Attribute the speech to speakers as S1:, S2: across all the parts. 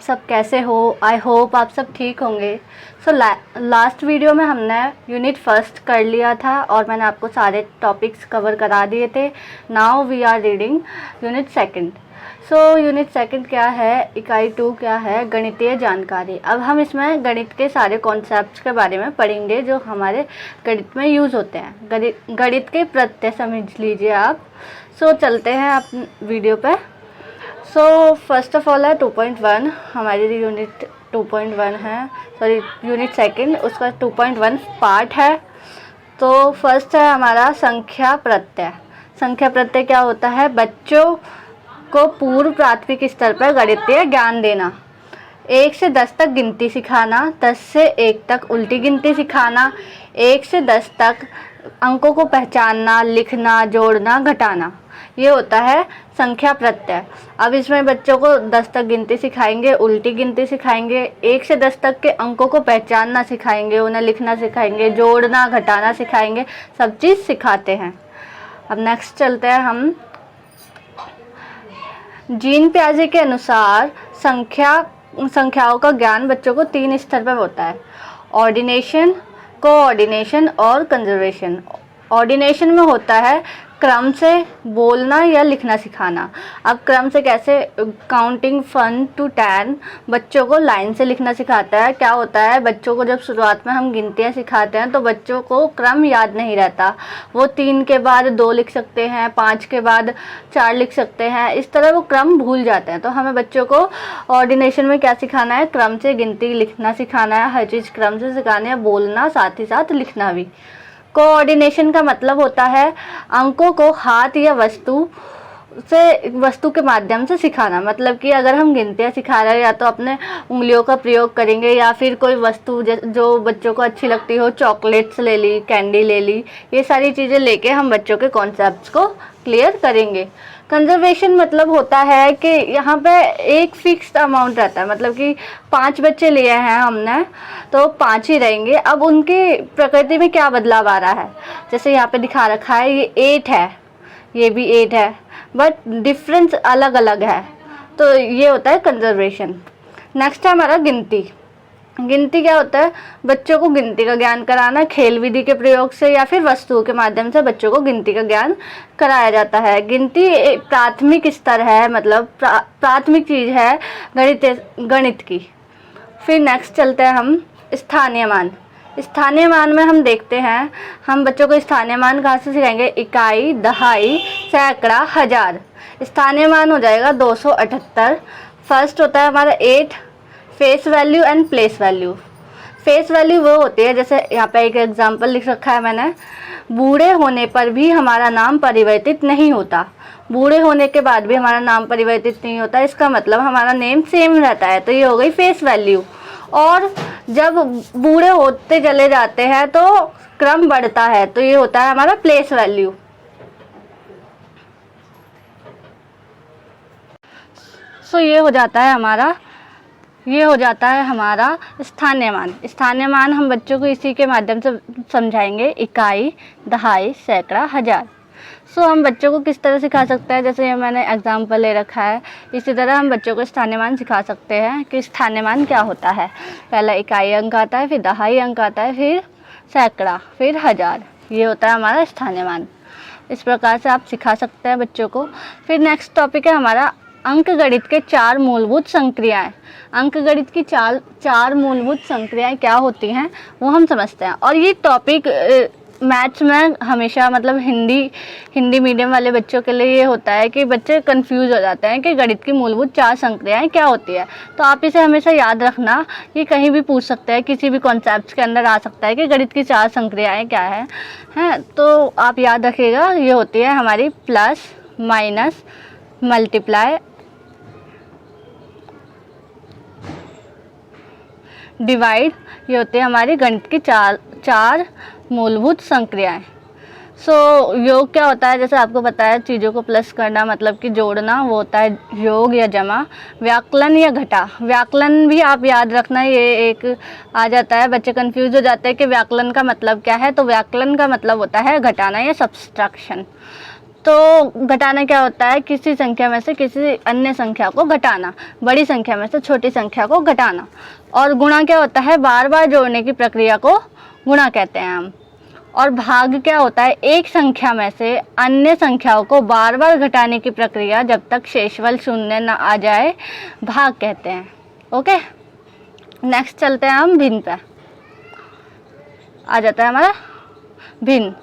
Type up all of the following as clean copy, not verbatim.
S1: सब कैसे हो। आई होप आप सब ठीक होंगे। सो लास्ट वीडियो में हमने यूनिट फर्स्ट कर लिया था और मैंने आपको सारे टॉपिक्स कवर करा दिए थे। Now we are reading unit second. So unit second क्या है, इकाई 2 क्या है, गणितीय जानकारी। अब हम इसमें गणित के सारे कॉन्सेप्ट्स के बारे में पढ़ेंगे जो हमारे गणित में यूज़ होते हैं। गणित के प्रत्यय समझ लीजिए आप। सो चलते हैं आप वीडियो पे। सो फर्स्ट ऑफ ऑल है 2.1, हमारी यूनिट 2.1 है, सॉरी यूनिट सेकंड, उसका 2.1 पार्ट है। तो फर्स्ट है हमारा संख्या प्रत्यय। संख्या प्रत्यय क्या होता है, बच्चों को पूर्व प्राथमिक स्तर पर गणितीय ज्ञान देना, 1 से 10 तक गिनती सिखाना, 10 से 1 तक उल्टी गिनती सिखाना, 1 से 10 तक अंकों को पहचानना, लिखना, जोड़ना, घटाना, ये होता है संख्या प्रत्यय। अब इसमें बच्चों को 10 तक गिनती सिखाएंगे, उल्टी गिनती सिखाएंगे, 1 से 10 तक के अंकों को पहचानना सिखाएंगे, उन्हें लिखना सिखाएंगे, जोड़ना घटाना सिखाएंगे, सब चीज़ सिखाते हैं। अब नेक्स्ट चलते हैं हम। जीन पियाजे के अनुसार संख्याओं का ज्ञान बच्चों को 3 स्तर पर होता है, ऑर्डिनेशन, कोऑर्डिनेशन और कंजर्वेशन। ऑर्डिनेशन में होता है क्रम से बोलना या लिखना सिखाना। अब क्रम से कैसे, काउंटिंग 1 to 10 बच्चों को लाइन से लिखना सिखाता है। क्या होता है, बच्चों को जब शुरुआत में हम गिनतियाँ सिखाते हैं तो बच्चों को क्रम याद नहीं रहता, वो 3 के बाद 2 लिख सकते हैं, 5 के बाद 4 लिख सकते हैं, इस तरह वो क्रम भूल जाते हैं। तो हमें बच्चों को ऑर्डिनेशन में क्या सिखाना है, क्रम से गिनती लिखना सिखाना है, हर चीज़ क्रम से सिखानी है, बोलना साथ ही साथ लिखना भी। कोऑर्डिनेशन का मतलब होता है अंकों को हाथ या वस्तु के माध्यम से सिखाना। मतलब कि अगर हम गिनतियाँ सिखा रहे हैं या तो अपने उंगलियों का प्रयोग करेंगे या फिर कोई वस्तु जो बच्चों को अच्छी लगती हो, चॉकलेट्स ले ली, कैंडी ले ली, ये सारी चीज़ें लेके हम बच्चों के कॉन्सेप्ट्स को क्लियर करेंगे। कंजर्वेशन मतलब होता है कि यहाँ पे एक फिक्स्ड अमाउंट रहता है, मतलब कि 5 बच्चे लिए हैं हमने तो 5 ही रहेंगे। अब उनकी प्रकृति में क्या बदलाव आ रहा है, जैसे यहाँ पे दिखा रखा है ये 8 है, ये भी 8 है, बट डिफरेंस अलग अलग है, तो ये होता है कंजर्वेशन। नेक्स्ट है हमारा गिनती। गिनती क्या होता है, बच्चों को गिनती का ज्ञान कराना, खेल विधि के प्रयोग से या फिर वस्तुओं के माध्यम से बच्चों को गिनती का ज्ञान कराया जाता है। गिनती एक प्राथमिक स्तर है, मतलब प्राथमिक चीज़ है गणित की। फिर नेक्स्ट चलते हैं हम स्थानीय मान। स्थानीय मान में हम देखते हैं, हम बच्चों को स्थानीय मान कहाँ से सिखाएंगे, इकाई, दहाई, सैकड़ा, हजार। स्थानीय मान हो जाएगा 278। फर्स्ट होता है हमारा 8, face value and place value. Face value वो होती है, जैसे यहाँ पे एक एग्जांपल लिख रखा है मैंने, बूढ़े होने पर भी हमारा नाम परिवर्तित नहीं होता। बूढ़े होने के बाद भी हमारा नाम परिवर्तित नहीं होता, इसका मतलब हमारा नेम सेम रहता है, तो ये हो गई फेस वैल्यू। और जब बूढ़े होते चले जाते हैं तो क्रम बढ़ता है, तो ये होता है हमारा प्लेस वैल्यू। सो ये हो जाता है हमारा स्थानीय मान। स्थानीय मान हम बच्चों को इसी के माध्यम से समझाएंगे, इकाई, दहाई, सैकड़ा, हजार। सो हम बच्चों को किस तरह सिखा सकते हैं, जैसे ये मैंने एग्जाम्पल ले रखा है, इसी तरह हम बच्चों को स्थानीय मान सिखा सकते हैं कि स्थानीय मान क्या होता है। पहला इकाई अंक आता है, फिर दहाई अंक आता है, फिर सैकड़ा, फिर हजार, ये होता है हमारा स्थानीय मान। इस प्रकार से आप सिखा सकते हैं बच्चों को। फिर नेक्स्ट टॉपिक है हमारा अंकगणित के 4 मूलभूत संक्रियाएं। अंकगणित की चार मूलभूत संक्रियाएं क्या होती हैं वो हम समझते हैं। और ये टॉपिक मैथ्स में हमेशा, मतलब हिंदी मीडियम वाले बच्चों के लिए ये होता है कि बच्चे कंफ्यूज हो जाते हैं कि गणित की मूलभूत 4 संक्रियाएं क्या होती है। तो आप इसे हमेशा याद रखना, ये कहीं भी पूछ सकते हैं, किसी भी कॉन्सेप्ट के अंदर आ सकता है कि गणित की 4 संक्रियाएं क्या हैं, तो आप याद रखिएगा। ये होती है हमारी प्लस, माइनस, मल्टीप्लाई, डिवाइड, ये होते हैं हमारी गणित की चार मूलभूत संक्रियाएं। सो योग क्या होता है, जैसे आपको बताया, चीज़ों को प्लस करना मतलब कि जोड़ना, वो होता है योग या जमा। व्याकलन या घटा, व्याकलन भी आप याद रखना, ये एक आ जाता है, बच्चे कंफ्यूज हो जाते हैं कि व्याकलन का मतलब क्या है। तो व्याकलन का मतलब होता है घटाना या सब्सट्रैक्शन। तो घटाना क्या होता है, किसी संख्या में से किसी अन्य संख्या को घटाना, बड़ी संख्या में से छोटी संख्या को घटाना। और गुणा क्या होता है, बार बार जोड़ने की प्रक्रिया को गुणा कहते हैं हम। और भाग क्या होता है, एक संख्या में से अन्य संख्याओं को बार बार घटाने की प्रक्रिया जब तक शेषफल शून्य न आ जाए भाग कहते हैं। ओके, नेक्स्ट चलते हैं हम भिन्न पे। आ जाता है हमारा भिन्न।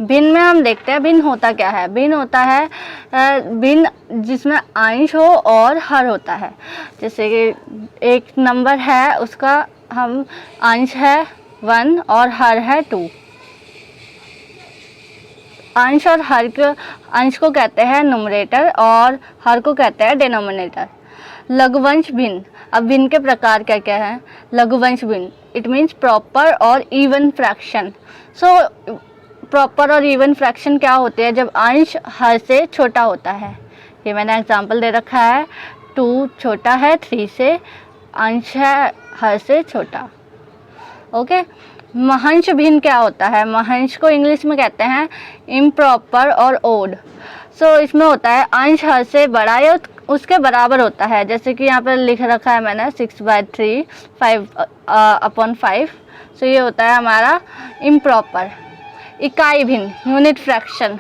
S1: भिन्न में हम देखते हैं भिन्न होता क्या है। भिन्न होता है भिन्न जिसमें अंश हो और हर होता है। जैसे कि एक नंबर है, उसका हम अंश है 1 और हर है 2। अंश और हर के अंश को कहते हैं न्यूमरेटर और हर को कहते हैं डिनोमिनेटर। लघुवंश भिन्न। अब भिन्न के प्रकार क्या क्या हैं। लघुवंश भिन्न, इट मीन्स प्रॉपर और इवन फ्रैक्शन। सो प्रॉपर और इवन फ्रैक्शन क्या होते हैं, जब अंश हर से छोटा होता है। ये मैंने एग्जांपल दे रखा है, 2 छोटा है 3 से, अंश है हर से छोटा। ओके, महंश भिन्न क्या होता है। महंश को इंग्लिश में कहते हैं इम्प्रॉपर और ओड। सो इसमें होता है अंश हर से बड़ा या उसके बराबर होता है। जैसे कि यहाँ पर लिख रखा है मैंने 6/3 5/5। सो ये होता है हमारा इम्प्रॉपर। इकाई भिन्न, यूनिट फ्रैक्शन,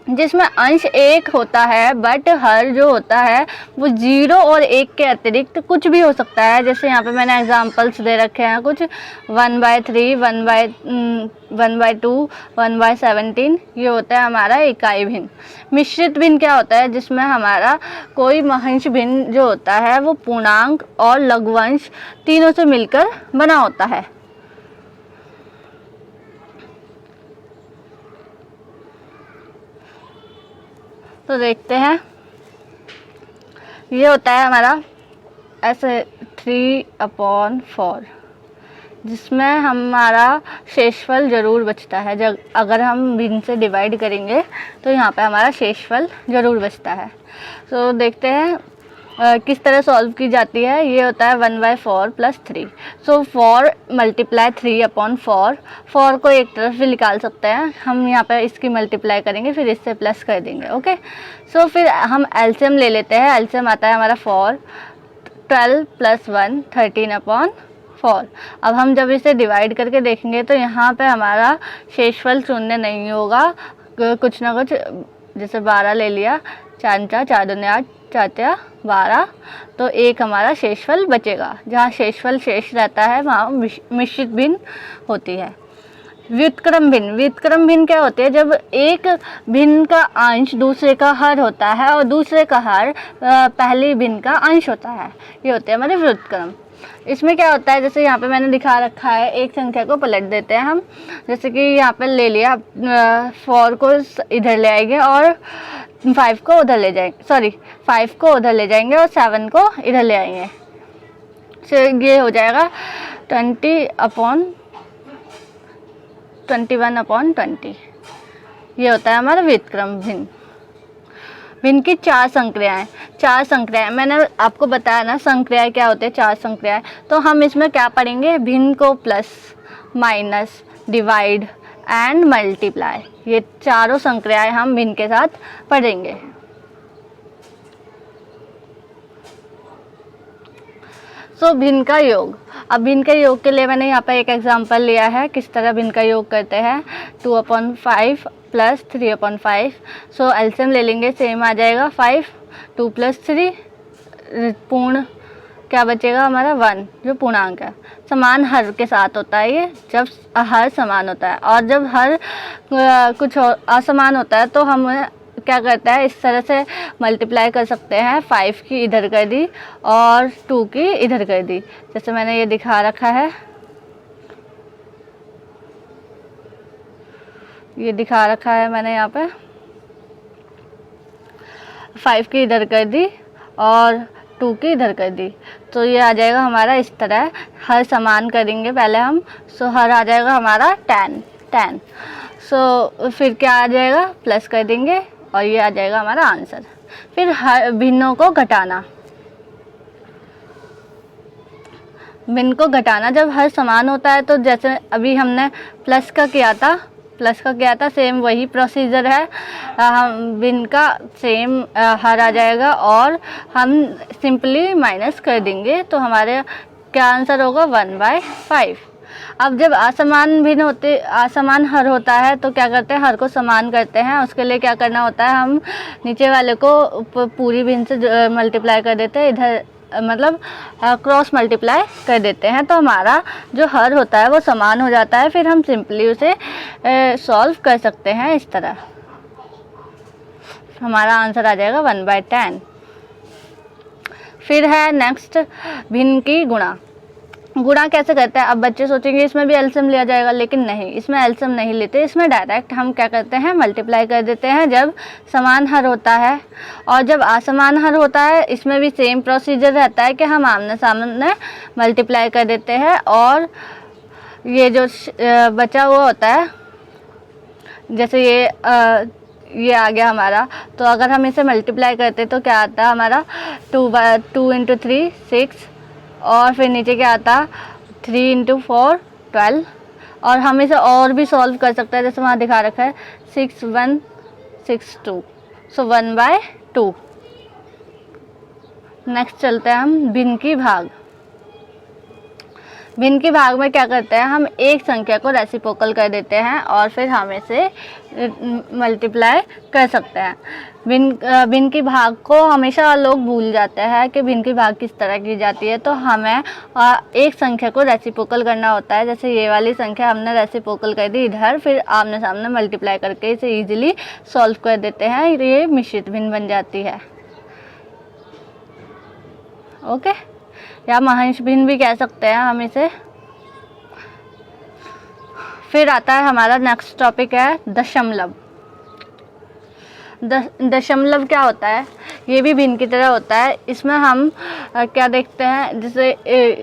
S1: जिसमें अंश 1 होता है बट हर जो होता है वो 0 और 1 के अतिरिक्त कुछ भी हो सकता है। जैसे यहाँ पे मैंने एग्जांपल्स दे रखे हैं कुछ 1/3 1/2 1/17। ये होता है हमारा इकाई भिन्न। मिश्रित भिन्न क्या होता है, जिसमें हमारा कोई महंश भिन्न जो होता है वो पूर्णांक और लघुवंश तीनों से मिलकर बना होता है। तो देखते हैं, ये होता है हमारा ऐसे 3/4, जिसमें हमारा शेषफल ज़रूर बचता है। जब अगर हम भिन्न से डिवाइड करेंगे तो यहाँ पे हमारा शेषफल ज़रूर बचता है। तो देखते हैं किस तरह सॉल्व की जाती है। ये होता है 1/4 + 3। सो 4 × 3/4। 4 को एक तरफ भी निकाल सकते हैं हम, यहाँ पे इसकी मल्टीप्लाई करेंगे फिर इससे प्लस कर देंगे। ओके, सो फिर हम एलसीएम ले लेते हैं। एलसीएम आता है हमारा 4, 12 + 1 13/4। अब हम जब इसे डिवाइड करके देखेंगे तो यहाँ पे हमारा शेषफल शून्य नहीं होगा, कुछ ना कुछ। जैसे 12 ले लिया, 4 × 4 = 8 4 × 12, तो एक हमारा शेषफल बचेगा। जहाँ शेषफल शेष रहता है वहाँ मिश्रित भिन्न होती है। व्युत्क्रम भिन्न। व्युत्क्रम भिन्न क्या होती है, जब एक भिन्न का अंश दूसरे का हर होता है और दूसरे का हर पहले भिन्न का अंश होता है। ये होते हैं हमारे व्युत्क्रम। इसमें क्या होता है, जैसे यहाँ पे मैंने दिखा रखा है, एक संख्या को पलट देते हैं हम। जैसे कि यहाँ पे ले लिया 4 को इधर ले आएंगे और 5 को उधर ले जाएंगे, 5 को उधर ले जाएंगे और 7 को इधर ले आएंगे। तो ये हो जाएगा 21/20। ये होता है हमारा व्युत्क्रम भिन्न। भिन्न की 4 संक्रियाएं। 4 संक्रियाएं मैंने आपको बताया ना, संक्रियाएं क्या होते हैं, 4 संक्रियाएं। तो हम इसमें क्या पढ़ेंगे, भिन्न को plus, minus, divide and multiply, ये चारों संक्रियाएं हम भिन्न के साथ पढ़ेंगे। सो भिन्न का योग। अब भिन्न के योग के लिए मैंने यहाँ पर एक एग्जांपल लिया है, किस तरह भिन्न का योग करते हैं। 2/5 + 3/5। सो एलसीएम ले लेंगे, सेम आ जाएगा 5, 2 + 3 पूर्ण क्या बचेगा हमारा 1, जो पूर्णांक है। समान हर के साथ होता है ये, जब हर समान होता है। और जब हर कुछ असमान होता है तो हम क्या करता है, इस तरह से मल्टीप्लाई कर सकते हैं। 5 की इधर कर दी और 2 की इधर कर दी, जैसे मैंने ये दिखा रखा है, ये दिखा रखा है मैंने यहाँ पे। 5 की इधर कर दी और 2 की इधर कर दी, तो ये आ जाएगा हमारा इस तरह। हर समान करेंगे पहले हम। सो हर आ जाएगा हमारा 10। सो फिर क्या आ जाएगा, प्लस कर देंगे और ये आ जाएगा हमारा आंसर। फिर हर भिन्नों को घटाना। भिन्न को घटाना, जब हर समान होता है तो जैसे अभी हमने प्लस का किया था, प्लस का क्या था, सेम वही प्रोसीजर है, हम भिन्न का सेम हर आ जाएगा और हम सिंपली माइनस कर देंगे, तो हमारे क्या आंसर होगा 1/5। अब जब असमान भिन्न होते, असमान हर होता है तो क्या करते हैं, हर को समान करते हैं। उसके लिए क्या करना होता है, हम नीचे वाले को पूरी भिन्न से मल्टीप्लाई कर देते हैं, इधर मतलब क्रॉस मल्टीप्लाई कर देते हैं, तो हमारा जो हर होता है वो समान हो जाता है। फिर हम सिंपली उसे सॉल्व कर सकते हैं इस तरह। हमारा आंसर आ जाएगा 1/10। फिर है नेक्स्ट भिन्न की गुणा। गुणा कैसे करते हैं? अब बच्चे सोचेंगे इसमें भी एलसीएम लिया जाएगा, लेकिन नहीं, इसमें एलसीएम नहीं लेते। इसमें डायरेक्ट हम क्या करते हैं, मल्टीप्लाई कर देते हैं जब समान हर होता है। और जब असमान हर होता है इसमें भी सेम प्रोसीजर रहता है कि हम आमने सामने मल्टीप्लाई कर देते हैं, और ये जो बचा हुआ होता है, जैसे ये आ गया हमारा, तो अगर हम इसे मल्टीप्लाई करते तो क्या आता है हमारा 2 × 3 6, और फिर नीचे क्या आता 3 × 4 12। और हम इसे और भी सॉल्व कर सकते हैं, जैसे वहाँ दिखा रखा है 6 1 6 2, सो 1/2। नेक्स्ट चलते हैं हम भिन्न की भाग। भिन्न की भाग में क्या करते हैं, हम एक संख्या को रेसिप्रोकल कर देते हैं और फिर हम इसे मल्टीप्लाई कर सकते हैं। भिन्न की भाग को हमेशा लोग भूल जाते हैं कि भिन्न की भाग किस तरह की जाती है, तो हमें एक संख्या को रेसिप्रोकल करना होता है। जैसे ये वाली संख्या हमने रेसिप्रोकल कर दी इधर, फिर आमने सामने मल्टीप्लाई करके इसे इजीली सॉल्व कर देते हैं, ये मिश्रित भिन्न बन जाती है। ओके, या महांश भिन्न भी कह सकते हैं हम इसे। फिर आता है हमारा नेक्स्ट टॉपिक है दशमलव। दशमलव क्या होता है, ये भी भिन्न की तरह होता है। इसमें हम क्या देखते हैं, जैसे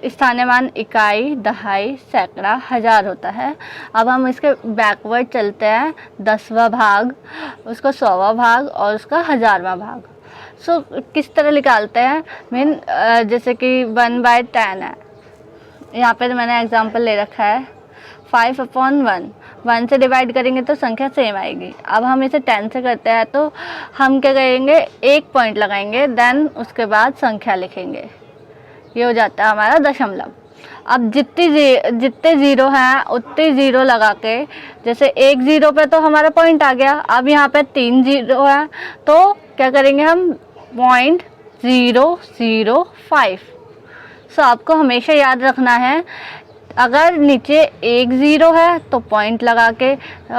S1: स्थानीय मान इकाई, दहाई, सैकड़ा, हजार होता है। अब हम इसके बैकवर्ड चलते हैं, 10वां भाग, उसका 100वां भाग और उसका 1000वां भाग। सो किस तरह निकालते हैं भिन्न, जैसे कि 1/10 है, यहाँ पे तो मैंने एग्जांपल ले रखा है 5/1। 1 से डिवाइड करेंगे तो संख्या सेम आएगी। अब हम इसे 10 से करते हैं तो हम क्या करेंगे, एक पॉइंट लगाएंगे, देन उसके बाद संख्या लिखेंगे, ये हो जाता है हमारा दशमलव। अब जितने ज़ीरो हैं उतने ज़ीरो लगा के, जैसे एक ज़ीरो पे तो हमारा पॉइंट आ गया, अब यहाँ पे 3 ज़ीरो है तो क्या करेंगे हम 0.005। सो आपको हमेशा याद रखना है, अगर नीचे एक ज़ीरो है तो पॉइंट लगा के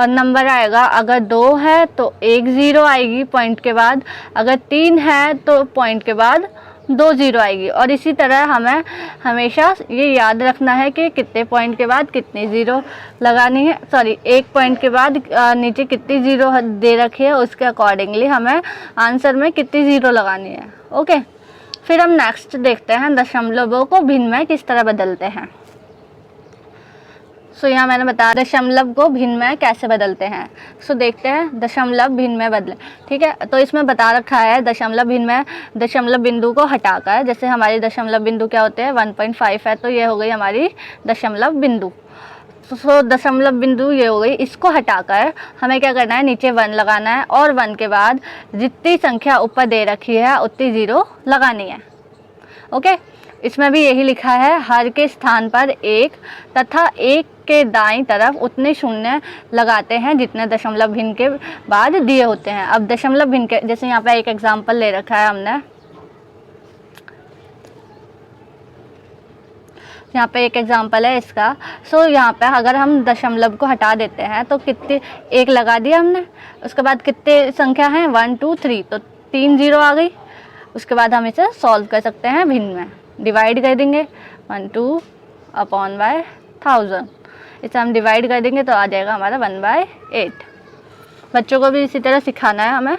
S1: नंबर आएगा, अगर 2 है तो एक ज़ीरो आएगी पॉइंट के बाद, अगर 3 है तो पॉइंट के बाद 2 ज़ीरो आएगी। और इसी तरह हमें हमेशा ये याद रखना है कि कितने पॉइंट के बाद कितनी ज़ीरो लगानी है, सॉरी एक पॉइंट के बाद नीचे कितनी ज़ीरो दे रखी है, उसके अकॉर्डिंगली हमें आंसर में कितनी ज़ीरो लगानी है। ओके, फिर हम नेक्स्ट देखते हैं दशमलवों को भिन्न में किस तरह बदलते हैं। सो यहाँ मैंने बताया दशमलव को भिन्न में कैसे बदलते हैं। सो देखते हैं दशमलव भिन्न में बदले। ठीक है, तो इसमें बता रखा है दशमलव भिन्न में दशमलव बिंदु को हटाकर, जैसे हमारी दशमलव बिंदु क्या होते हैं 1.5 है, तो ये हो गई हमारी दशमलव बिंदु। सो दशमलव बिंदु ये हो गई, इसको हटाकर हमें क्या करना है, नीचे 1 लगाना है और 1 के बाद जितनी संख्या ऊपर दे रखी है उतनी ज़ीरो लगानी है। ओके, इसमें भी यही लिखा है, हर के स्थान पर 1 तथा 1 के दाईं तरफ उतने शून्य लगाते हैं जितने दशमलव भिन्न के बाद दिए होते हैं। अब दशमलव भिन्न के, जैसे यहाँ पे एक एग्जांपल ले रखा है हमने, यहाँ पे एक एग्जांपल है इसका। सो यहाँ पे अगर हम दशमलव को हटा देते हैं तो कितने, 1 लगा दिया हमने, उसके बाद कितने संख्या हैं 1 2 3, तो 3 ज़ीरो आ गई। उसके बाद हम इसे सॉल्व कर सकते हैं भिन्न में, डिवाइड कर देंगे 12/1000, इसे हम डिवाइड कर देंगे तो आ जाएगा हमारा 1/8। बच्चों को भी इसी तरह सिखाना है हमें।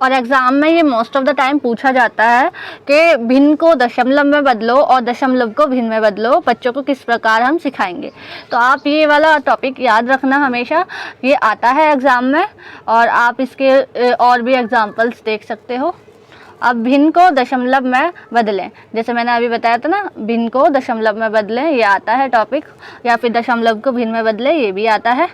S1: और एग्ज़ाम में ये मोस्ट ऑफ द टाइम पूछा जाता है कि भिन्न को दशमलव में बदलो और दशमलव को भिन्न में बदलो, बच्चों को किस प्रकार हम सिखाएंगे। तो आप ये वाला टॉपिक याद रखना हमेशा, ये आता है एग्ज़ाम में और आप इसके और भी एग्जांपल्स देख सकते हो। अब भिन्न को दशमलव में बदलें। जैसे मैंने अभी बताया था ना, भिन्न को दशमलव में बदलें, ये आता है टॉपिक, या फिर दशमलव को भिन्न में बदलें, ये भी आता है।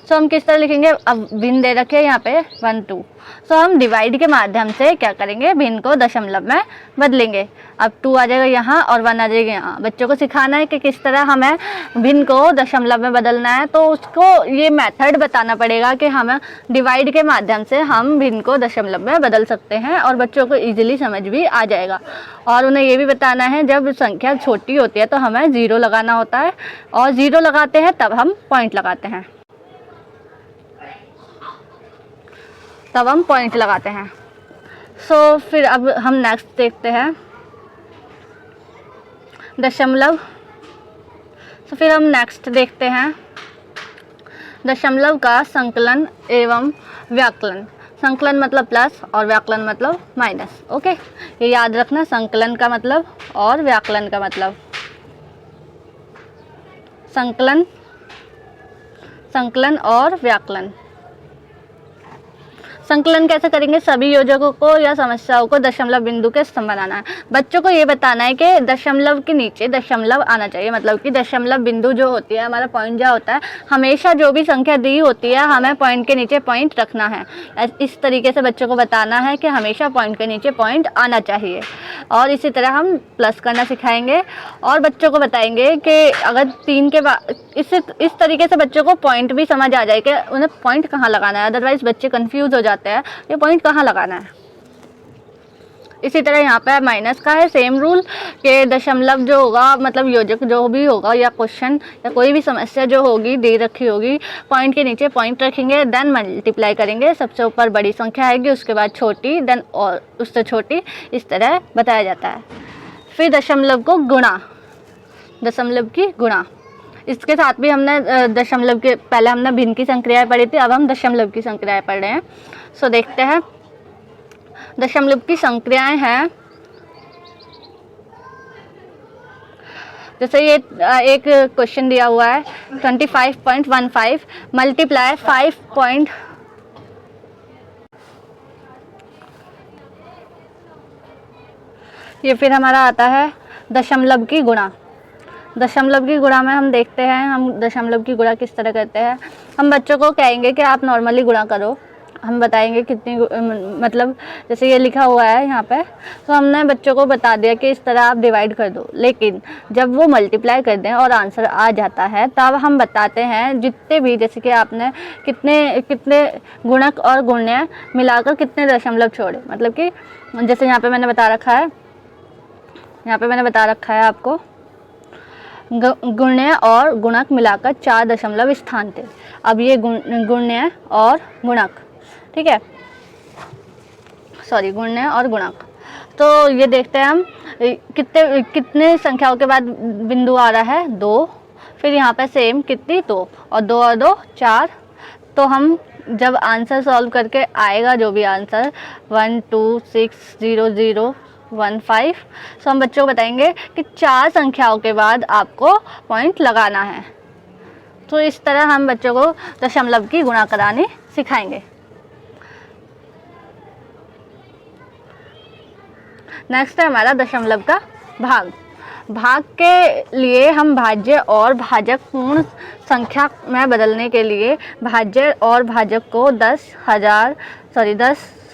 S1: सो हम किस तरह लिखेंगे, अब भिन्न दे रखे हैं यहाँ पे 1 2, सो हम डिवाइड के माध्यम से क्या करेंगे, भिन्न को दशमलव में बदलेंगे। अब 2 आ जाएगा यहाँ और 1 आ जाएगा यहाँ। बच्चों को सिखाना है कि किस तरह हमें भिन्न को दशमलव में बदलना है, तो उसको ये मेथड बताना पड़ेगा कि हमें डिवाइड के माध्यम से हम भिन्न को दशमलव में बदल सकते हैं, और बच्चों को ईजिली समझ भी आ जाएगा। और उन्हें ये भी बताना है जब संख्या छोटी होती है तो हमें 0 लगाना होता है, और 0 लगाते हैं तब हम पॉइंट लगाते हैं, तब हम पॉइंट लगाते हैं। सो फिर अब हम नेक्स्ट देखते हैं दशमलव। तो फिर हम नेक्स्ट देखते हैं दशमलव का संकलन एवं व्याकलन। संकलन मतलब प्लस और व्याकलन मतलब माइनस। ओके, ये याद रखना, संकलन का मतलब और व्याकलन का मतलब। संकलन, संकलन और व्याकलन। संकलन कैसे करेंगे, सभी योजकों को या समस्याओं को दशमलव बिंदु के स्तंभ बनाना है। बच्चों को ये बताना है कि दशमलव के नीचे दशमलव आना चाहिए, मतलब कि दशमलव बिंदु जो होती है, हमारा पॉइंट जो होता है, हमेशा जो भी संख्या दी होती है हमें पॉइंट के नीचे पॉइंट रखना है। इस तरीके से बच्चों को बताना है कि हमेशा पॉइंट के नीचे पॉइंट आना चाहिए। और इसी तरह हम प्लस करना सिखाएंगे, और बच्चों को बताएंगे कि अगर 3 के बाद इस तरीके से बच्चों को पॉइंट भी समझ आ जाए कि उन्हें पॉइंट कहाँ लगाना है, अदरवाइज बच्चे कंफ्यूज हो जाते हैं ये पॉइंट कहाँ लगाना है। इसी तरह यहाँ पे माइनस का है सेम रूल कि दशमलव जो होगा, मतलब योजक जो भी होगा या क्वेश्चन या कोई भी समस्या जो होगी दे रखी होगी, पॉइंट के नीचे पॉइंट रखेंगे, देन मल्टीप्लाई करेंगे। सबसे ऊपर बड़ी संख्या आएगी, उसके बाद छोटी, देन और उससे छोटी, इस तरह बताया जाता है। फिर दशमलव को गुणा, दशमलव की गुणा। इसके साथ भी हमने दशमलव के पहले हमने भिन्न की संक्रियाएं पढ़ी थी, अब हम दशमलव की संक्रियाएं पढ़ रहे हैं। सो देखते हैं दशमलव की संक्रियाएं हैं। जैसे ये एक क्वेश्चन दिया हुआ है 25.15 मल्टीप्लाई 5. ये फिर हमारा आता है दशमलव की गुणा। दशमलव की गुणा में हम देखते हैं हम दशमलव की गुणा किस तरह करते हैं। हम बच्चों को कहेंगे कि आप नॉर्मली गुणा करो, हम बताएंगे कितनी, मतलब जैसे ये लिखा हुआ है यहाँ पे, तो हमने बच्चों को बता दिया कि इस तरह आप डिवाइड कर दो। लेकिन जब वो मल्टीप्लाई कर दें और आंसर आ जाता है तब हम बताते हैं जितने भी, जैसे कि आपने कितने गुणक और गुण्य मिलाकर कितने दशमलव छोड़े, मतलब कि जैसे यहाँ पे मैंने बता रखा है, यहाँ पे मैंने बता रखा है आपको गुण्य और गुणक मिलाकर 4 दशमलव स्थान थे। अब ये गुण्य और गुणक, ठीक है, सॉरी, गुण्य और गुणक। तो ये देखते हैं हम कितने संख्याओं के बाद बिंदु आ रहा है 2, फिर यहाँ पे सेम कितनी 2 और 2 और 2 4। तो हम जब आंसर सॉल्व करके आएगा जो भी आंसर 1 2 6 0 0 1 5, सो हम बच्चों को बताएंगे कि 4 संख्याओं के बाद आपको पॉइंट लगाना है। तो इस तरह हम बच्चों को दशमलव की गुणा करानी सिखाएंगे। नेक्स्ट है हमारा दशमलव का भाग। भाग के लिए हम भाज्य और भाजक पूर्ण संख्या में बदलने के लिए भाज्य और भाजक को 10,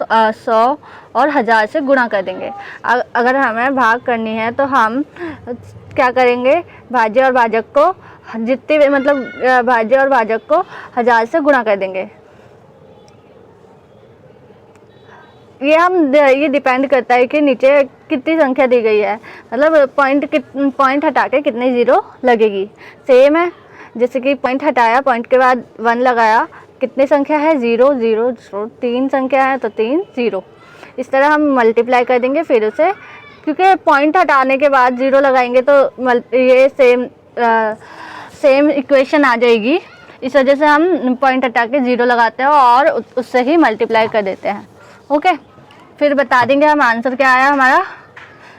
S1: 100 और 1000 से गुणा कर देंगे। अगर हमें भाग करनी है तो हम क्या करेंगे, भाज्य और भाजक को जितने, मतलब भाज्य और भाजक को 1000 से गुणा कर देंगे। ये डिपेंड करता है कि नीचे कितनी संख्या दी गई है, मतलब पॉइंट हटा के कितनी 0 लगेगी। सेम है, जैसे कि पॉइंट हटाया, पॉइंट के बाद 1 लगाया, कितनी संख्या है 0 0 0, 3 संख्या है तो 3 0। इस तरह हम मल्टीप्लाई कर देंगे फिर उसे, क्योंकि पॉइंट हटाने के बाद 0 लगाएंगे तो ये सेम इक्वेशन आ जाएगी। इस वजह से हम पॉइंट हटा के 0 लगाते हैं और उससे ही मल्टीप्लाई कर देते हैं। ओके, फिर बता देंगे हम आंसर क्या आया हमारा।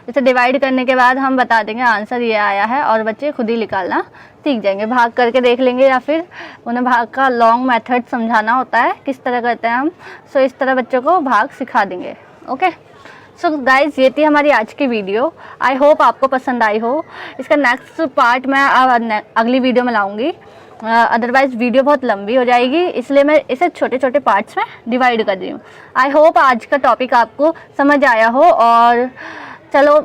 S1: इसे डिवाइड करने के बाद हम बता देंगे आंसर ये आया है, और बच्चे खुद ही निकालना सीख जाएंगे। भाग करके देख लेंगे या फिर उन्हें भाग का लॉन्ग मेथड समझाना होता है किस तरह करते हैं हम। सो इस तरह बच्चों को भाग सिखा देंगे। ओके, सो गाइज ये थी हमारी आज की वीडियो। आई होप आपको पसंद आई हो। इसका नेक्स्ट पार्ट मैं अगली वीडियो में लाऊंगी, अदरवाइज़ वीडियो बहुत लंबी हो जाएगी, इसलिए मैं इसे छोटे छोटे पार्ट्स में डिवाइड कर रही हूँ। आई होप आज का टॉपिक आपको समझ आया हो। और चलो,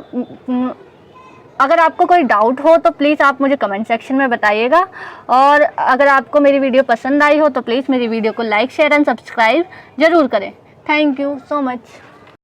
S1: अगर आपको कोई डाउट हो तो प्लीज़ आप मुझे कमेंट सेक्शन में बताइएगा। और अगर आपको मेरी वीडियो पसंद आई हो तो प्लीज़ मेरी वीडियो को लाइक, शेयर एंड सब्सक्राइब ज़रूर करें। Thank you so much.